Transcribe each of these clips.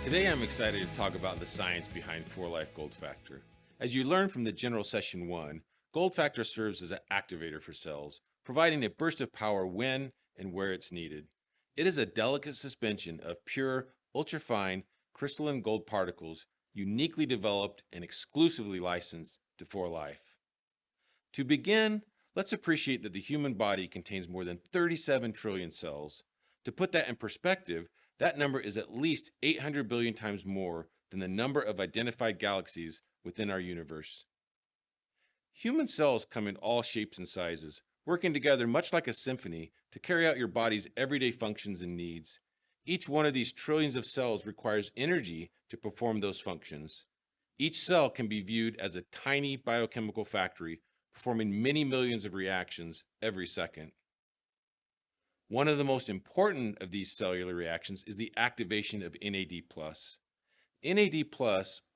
Today I'm excited to talk about the science behind 4-Life Gold Factor. As you learned from the General Session 1, Gold Factor serves as an activator for cells, providing a burst of power when and where it's needed. It is a delicate suspension of pure, ultrafine, crystalline gold particles uniquely developed and exclusively licensed to 4-Life. To begin, let's appreciate that the human body contains more than 37 trillion cells. To put that in perspective, that number is at least 800 billion times more than the number of identified galaxies within our universe. Human cells come in all shapes and sizes, working together much like a symphony to carry out your body's everyday functions and needs. Each one of these trillions of cells requires energy to perform those functions. Each cell can be viewed as a tiny biochemical factory performing many millions of reactions every second. One of the most important of these cellular reactions is the activation of NAD+. NAD+,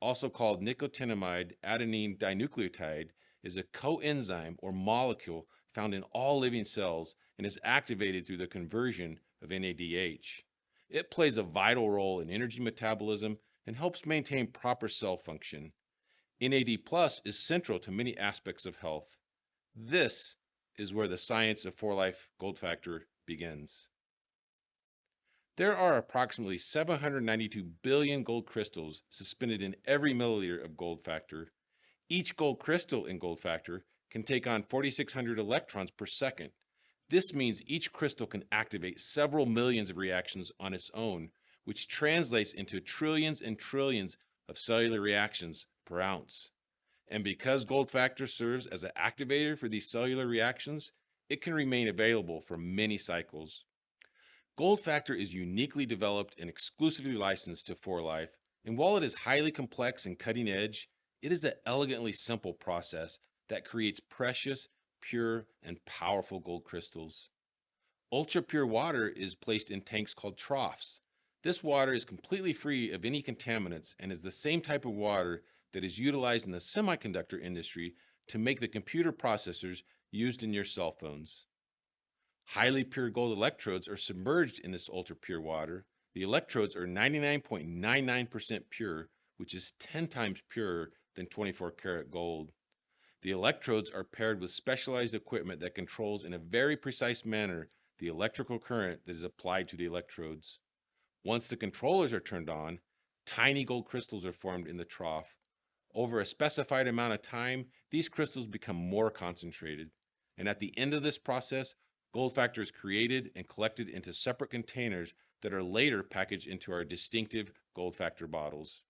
also called nicotinamide adenine dinucleotide, is a coenzyme or molecule found in all living cells and is activated through the conversion of NADH. It plays a vital role in energy metabolism and helps maintain proper cell function. NAD+ is central to many aspects of health. This is where the science of 4-Life Gold Factor begins. There are approximately 792 billion gold crystals suspended in every milliliter of gold factor. Each gold crystal in gold factor can take on 4,600 electrons per second. This means each crystal can activate several millions of reactions on its own, which translates into trillions and trillions of cellular reactions per ounce. And because gold factor serves as an activator for these cellular reactions, it can remain available for many cycles. Gold Factor is uniquely developed and exclusively licensed to 4-Life, and while it is highly complex and cutting edge, it is an elegantly simple process that creates precious, pure, and powerful gold crystals. Ultra-pure water is placed in tanks called troughs. This water is completely free of any contaminants and is the same type of water that is utilized in the semiconductor industry to make the computer processors used in your cell phones. Highly pure gold electrodes are submerged in this ultra-pure water. The electrodes are 99.99% pure, which is 10 times purer than 24-karat gold. The electrodes are paired with specialized equipment that controls in a very precise manner the electrical current that is applied to the electrodes. Once the controllers are turned on, tiny gold crystals are formed in the trough. Over a specified amount of time, these crystals become more concentrated. And at the end of this process, gold factor is created and collected into separate containers that are later packaged into our distinctive gold factor bottles.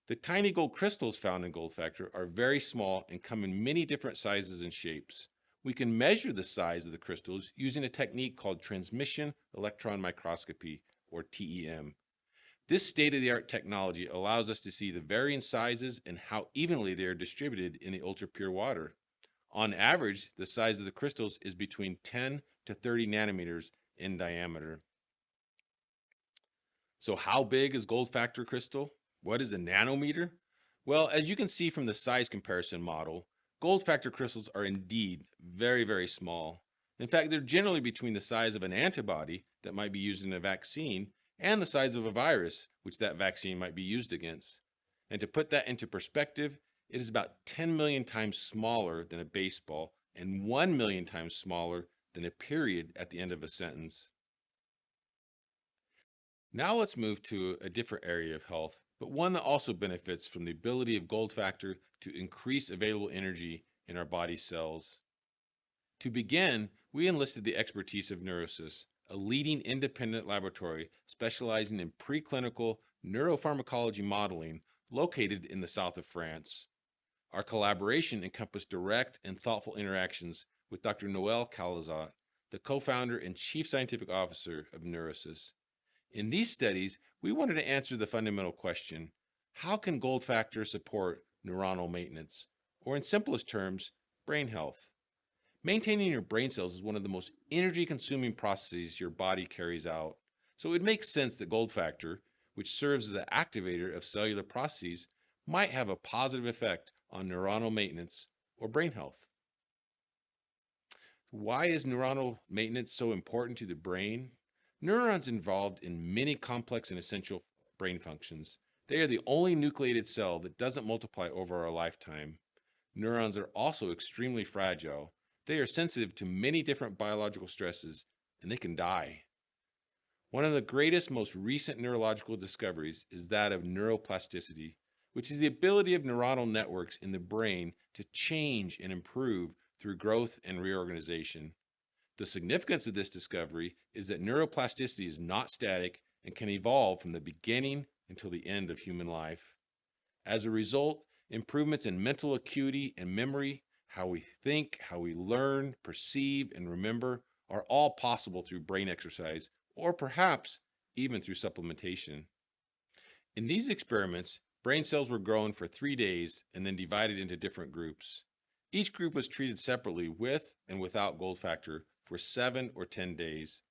The tiny gold crystals found in gold factor are very small and come in many different sizes and shapes. We can measure the size of the crystals using a technique called transmission electron microscopy, or TEM. This state-of-the-art technology allows us to see the varying sizes and how evenly they are distributed in the ultra-pure water. On average, the size of the crystals is between 10 to 30 nanometers in diameter. So how big is gold factor crystal? What is a nanometer? Well, as you can see from the size comparison model, gold factor crystals are indeed very, very small. In fact, they're generally between the size of an antibody that might be used in a vaccine and the size of a virus, which that vaccine might be used against. And to put that into perspective, it is about 10 million times smaller than a baseball and 1 million times smaller than a period at the end of a sentence. Now let's move to a different area of health, but one that also benefits from the ability of gold factor to increase available energy in our body cells. To begin, we enlisted the expertise of Neurosys, a leading independent laboratory specializing in preclinical neuropharmacology modeling located in the south of France. Our collaboration encompassed direct and thoughtful interactions with Dr. Noel Calazat, the co-founder and chief scientific officer of Neurosys. In these studies, we wanted to answer the fundamental question, how can gold factor support neuronal maintenance, or in simplest terms, brain health? Maintaining your brain cells is one of the most energy-consuming processes your body carries out, so it makes sense that gold factor, which serves as an activator of cellular processes, might have a positive effect on neuronal maintenance or brain health. Why is neuronal maintenance so important to the brain? Neurons involved in many complex and essential brain functions. They are the only nucleated cell that doesn't multiply over our lifetime. Neurons are also extremely fragile. They are sensitive to many different biological stresses, and they can die. One of the greatest, most recent neurological discoveries is that of neuroplasticity, which is the ability of neuronal networks in the brain to change and improve through growth and reorganization. The significance of this discovery is that neuroplasticity is not static and can evolve from the beginning until the end of human life. As a result, improvements in mental acuity and memory, how we think, how we learn, perceive, and remember, are all possible through brain exercise, or perhaps even through supplementation. In these experiments, brain cells were grown for 3 days and then divided into different groups. Each group was treated separately with and without gold factor for 7 or 10 days.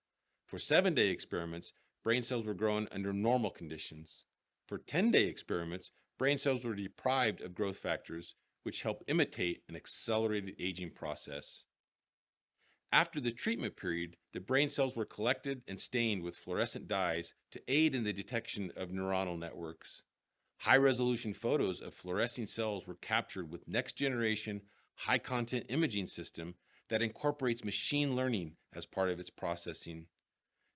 For 7-day experiments, brain cells were grown under normal conditions. For 10-day experiments, brain cells were deprived of growth factors, which help imitate an accelerated aging process. After the treatment period, the brain cells were collected and stained with fluorescent dyes to aid in the detection of neuronal networks. High-resolution photos of fluorescing cells were captured with next-generation, high-content imaging system that incorporates machine learning as part of its processing.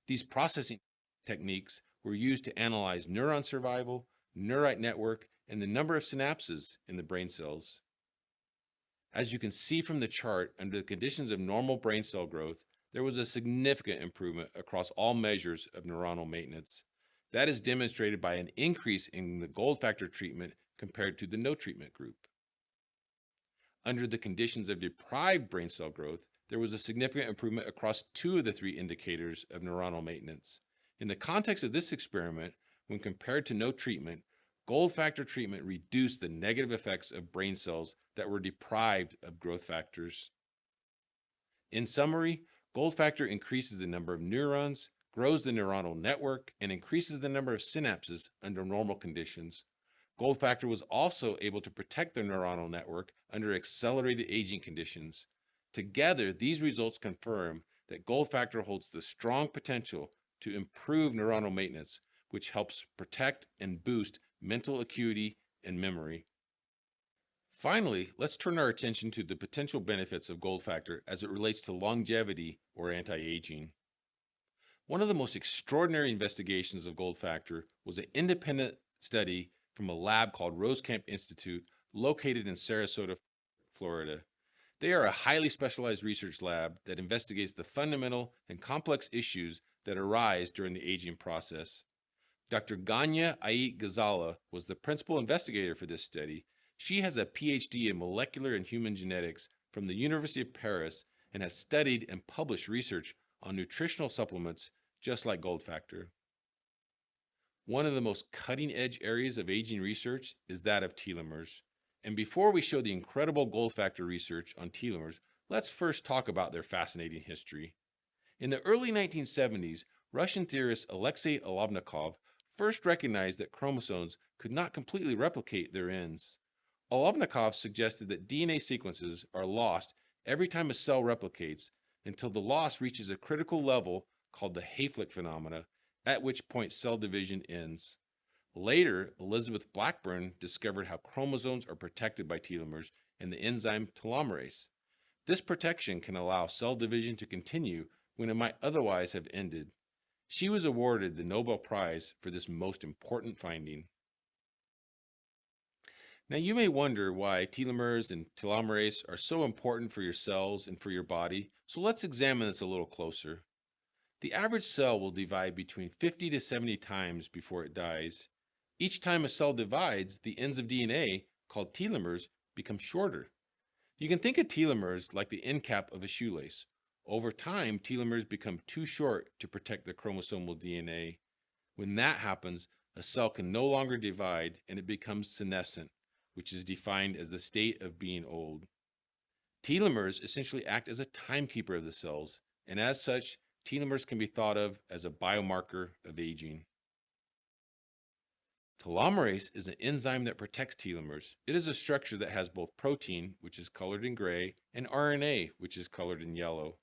These processing techniques were used to analyze neuron survival, neurite network, and the number of synapses in the brain cells. As you can see from the chart, under the conditions of normal brain cell growth, there was a significant improvement across all measures of neuronal maintenance. That is demonstrated by an increase in the gold factor treatment compared to the no treatment group. Under the conditions of deprived brain cell growth, there was a significant improvement across 2 of the 3 indicators of neuronal maintenance. In the context of this experiment, when compared to no treatment, gold factor treatment reduced the negative effects of brain cells that were deprived of growth factors. In summary, gold factor increases the number of neurons, grows the neuronal network, and increases the number of synapses under normal conditions. Gold factor was also able to protect the neuronal network under accelerated aging conditions. Together, these results confirm that gold factor holds the strong potential to improve neuronal maintenance, which helps protect and boost mental acuity and memory. Finally, let's turn our attention to the potential benefits of gold factor as it relates to longevity or anti-aging. One of the most extraordinary investigations of gold factor was an independent study from a lab called Rosecamp Institute located in Sarasota, Florida. They are a highly specialized research lab that investigates the fundamental and complex issues that arise during the aging process. Dr. Ganya Ait Ghazala was the principal investigator for this study. She has a PhD in molecular and human genetics from the University of Paris and has studied and published research on nutritional supplements just like gold factor. One of the most cutting-edge areas of aging research is that of telomeres. And before we show the incredible gold factor research on telomeres, let's first talk about their fascinating history. In the early 1970s, Russian theorist Alexei Olovnikov first recognized that chromosomes could not completely replicate their ends. Olovnikov suggested that DNA sequences are lost every time a cell replicates until the loss reaches a critical level called the Hayflick phenomena, at which point cell division ends. Later, Elizabeth Blackburn discovered how chromosomes are protected by telomeres and the enzyme telomerase. This protection can allow cell division to continue when it might otherwise have ended. She was awarded the Nobel Prize for this most important finding. Now you may wonder why telomeres and telomerase are so important for your cells and for your body, so let's examine this a little closer. The average cell will divide between 50 to 70 times before it dies. Each time a cell divides, the ends of DNA, called telomeres, become shorter. You can think of telomeres like the end cap of a shoelace. Over time, telomeres become too short to protect the chromosomal DNA. When that happens, a cell can no longer divide and it becomes senescent, which is defined as the state of being old. Telomeres essentially act as a timekeeper of the cells, and as such, telomeres can be thought of as a biomarker of aging. Telomerase is an enzyme that protects telomeres. It is a structure that has both protein, which is colored in gray, and RNA, which is colored in yellow.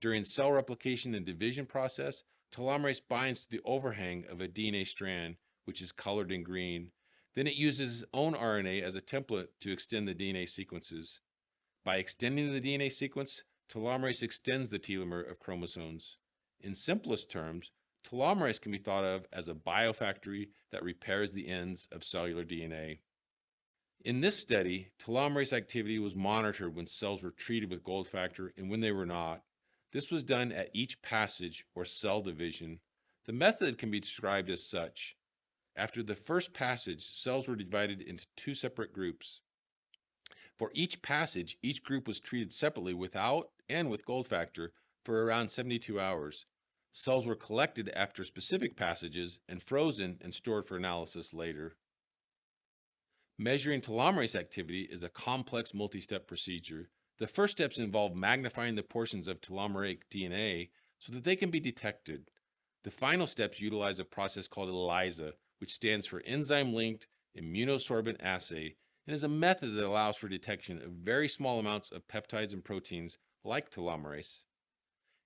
During cell replication and division process, telomerase binds to the overhang of a DNA strand, which is colored in green. Then it uses its own RNA as a template to extend the DNA sequences. By extending the DNA sequence, telomerase extends the telomere of chromosomes. In simplest terms, telomerase can be thought of as a biofactory that repairs the ends of cellular DNA. In this study, telomerase activity was monitored when cells were treated with gold factor and when they were not. This was done at each passage or cell division. The method can be described as such. After the first passage, cells were divided into two separate groups. For each passage, each group was treated separately without and with gold factor for around 72 hours. Cells were collected after specific passages and frozen and stored for analysis later. Measuring telomerase activity is a complex multi-step procedure. The first steps involve magnifying the portions of telomeric DNA so that they can be detected. The final steps utilize a process called ELISA, which stands for Enzyme-Linked Immunosorbent Assay, and is a method that allows for detection of very small amounts of peptides and proteins like telomerase.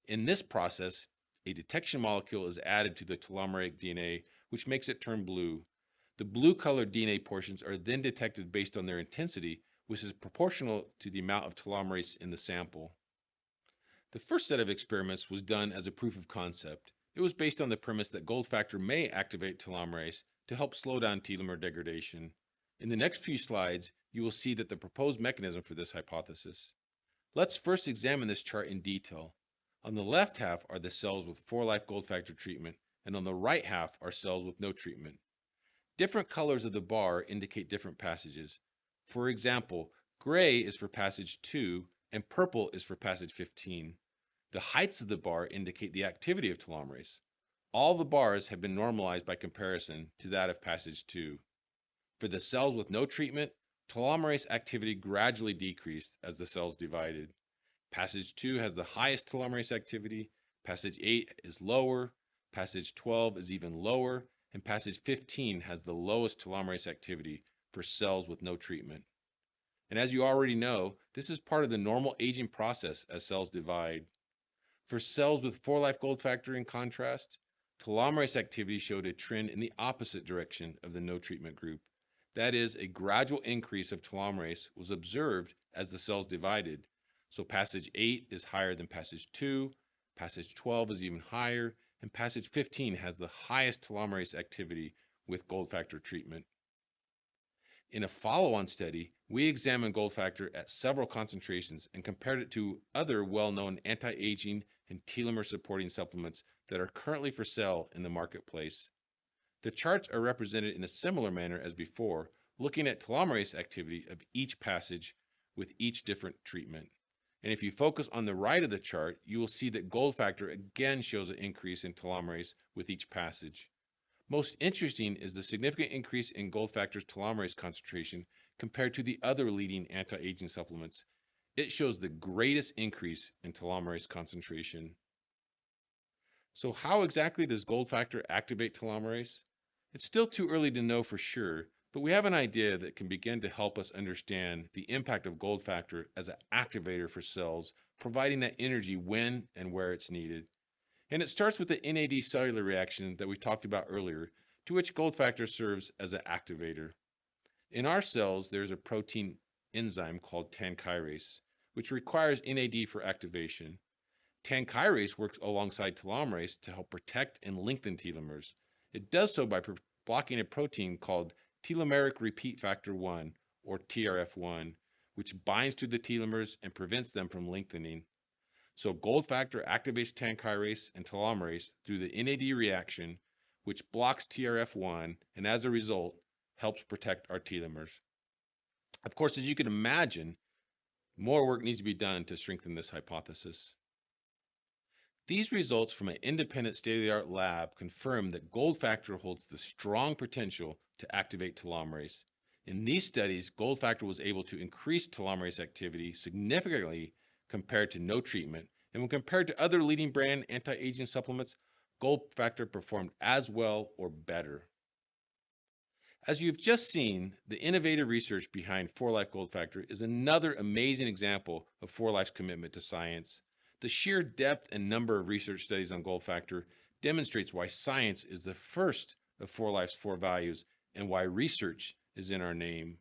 In this process, a detection molecule is added to the telomeric DNA, which makes it turn blue. The blue-colored DNA portions are then detected based on their intensity, which is proportional to the amount of telomerase in the sample. The first set of experiments was done as a proof of concept. It was based on the premise that gold factor may activate telomerase to help slow down telomere degradation. In the next few slides, you will see that the proposed mechanism for this hypothesis. Let's first examine this chart in detail. On the left half are the cells with for-life gold factor treatment, and on the right half are cells with no treatment. Different colors of the bar indicate different passages. For example, gray is for passage 2 and purple is for passage 15. The heights of the bar indicate the activity of telomerase. All the bars have been normalized by comparison to that of passage 2. For the cells with no treatment, telomerase activity gradually decreased as the cells divided. Passage 2 has the highest telomerase activity, passage 8 is lower, passage 12 is even lower, and passage 15 has the lowest telomerase activity for cells with no treatment. And as you already know, this is part of the normal aging process as cells divide. For cells with for-life gold factor, in contrast, telomerase activity showed a trend in the opposite direction of the no treatment group. That is, a gradual increase of telomerase was observed as the cells divided. So passage 8 is higher than passage 2, passage 12 is even higher, and passage 15 has the highest telomerase activity with gold factor treatment. In a follow-on study, we examined gold factor at several concentrations and compared it to other well-known anti-aging and telomere-supporting supplements that are currently for sale in the marketplace. The charts are represented in a similar manner as before, looking at telomerase activity of each passage with each different treatment. And if you focus on the right of the chart, you will see that gold factor again shows an increase in telomerase with each passage. Most interesting is the significant increase in gold factor's telomerase concentration compared to the other leading anti-aging supplements. It shows the greatest increase in telomerase concentration. So how exactly does gold factor activate telomerase? It's still too early to know for sure, but we have an idea that can begin to help us understand the impact of gold factor as an activator for cells, providing that energy when and where it's needed. And it starts with the NAD cellular reaction that we talked about earlier, to which gold factor serves as an activator. In our cells, there's a protein enzyme called tan-chyrase, which requires NAD for activation. Tan-chyrase works alongside telomerase to help protect and lengthen telomeres. It does so by blocking a protein called telomeric repeat factor 1, or TRF1, which binds to the telomeres and prevents them from lengthening. So gold factor activates tan-chyrase and telomerase through the NAD reaction, which blocks TRF1 and as a result helps protect our telomeres. Of course, as you can imagine, more work needs to be done to strengthen this hypothesis. These results from an independent state-of-the-art lab confirm that gold factor holds the strong potential to activate telomerase. In these studies, gold factor was able to increase telomerase activity significantly compared to no treatment, and when compared to other leading brand anti-aging supplements, gold factor performed as well or better. As you've just seen, the innovative research behind For Life Gold Factor is another amazing example of For Life's commitment to science. The sheer depth and number of research studies on gold factor demonstrates why science is the first of 4Life's 4 values and why research is in our name.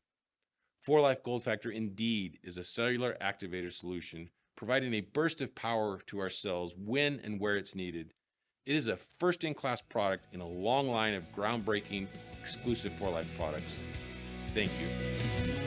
4Life Gold Factor indeed is a cellular activator solution, providing a burst of power to our cells when and where it's needed. It is a first-in-class product in a long line of groundbreaking, exclusive 4Life products. Thank you.